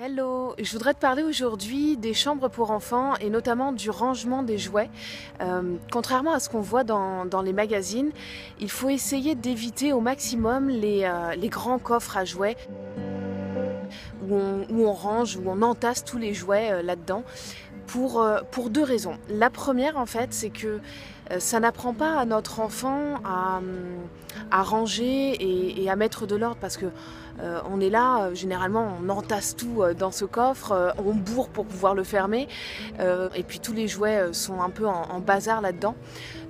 Hello, je voudrais te parler aujourd'hui des chambres pour enfants et notamment du rangement des jouets. Contrairement à ce qu'on voit dans les magazines, il faut essayer d'éviter au maximum les grands coffres à jouets où on range, où on entasse tous les jouets là-dedans pour deux raisons. La première en fait, c'est que ça n'apprend pas à notre enfant à ranger et à mettre de l'ordre parce que on est là, généralement on entasse tout dans ce coffre, on bourre pour pouvoir le fermer et puis tous les jouets sont un peu en bazar là-dedans.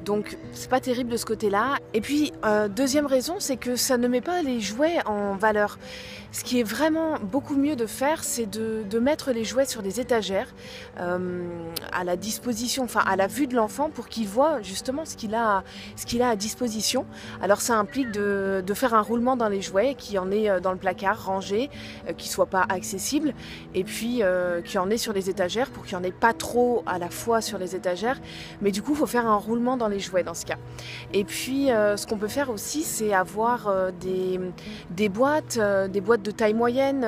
Donc c'est pas terrible de ce côté-là. Et puis deuxième raison, c'est que ça ne met pas les jouets en valeur. Ce qui est vraiment beaucoup mieux de faire, c'est de mettre les jouets sur des étagères à la disposition, enfin à la vue de l'enfant pour qu'il voit justement ce qu'il a à disposition. Alors ça implique de faire un roulement dans les jouets, qui en est dans le placard rangé, qui soit pas accessible, et puis qui en est sur les étagères pour qu'il n'y en ait pas trop à la fois sur les étagères. Mais du coup, il faut faire un roulement dans les jouets dans ce cas. Et puis ce qu'on peut faire aussi, c'est avoir des boîtes de taille moyenne,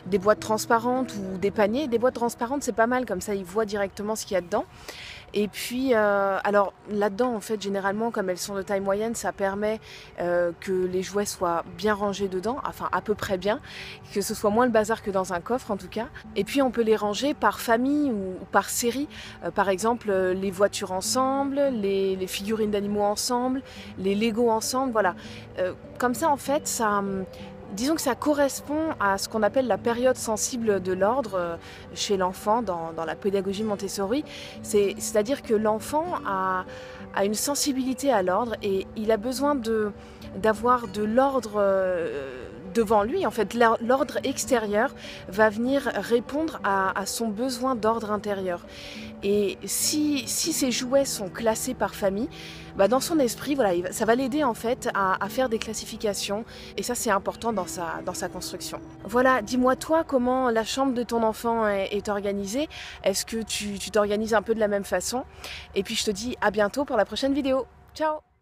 des boîtes transparentes ou des paniers. Des boîtes transparentes, c'est pas mal, comme ça ils voient directement ce qu'il y a dedans. Et puis, alors là-dedans, en fait, généralement, comme elles sont de taille moyenne, ça permet que les jouets soient bien rangés dedans, enfin à peu près bien, que ce soit moins le bazar que dans un coffre en tout cas. Et puis, on peut les ranger par famille ou par série. Par exemple, les voitures ensemble, les figurines d'animaux ensemble, les Lego ensemble, voilà. Comme ça, en fait, disons que ça correspond à ce qu'on appelle la période sensible de l'ordre chez l'enfant dans la pédagogie Montessori. C'est-à-dire que l'enfant a une sensibilité à l'ordre et il a besoin d'avoir de l'ordre devant lui. En fait, l'ordre extérieur va venir répondre à son besoin d'ordre intérieur. Et si ces jouets sont classés par famille, dans son esprit, voilà, ça va l'aider en fait à faire des classifications. Et ça, c'est important dans sa construction. Voilà, dis-moi toi comment la chambre de ton enfant est organisée. Est-ce que tu t'organises un peu de la même façon? Et puis je te dis à bientôt pour la prochaine vidéo. Ciao!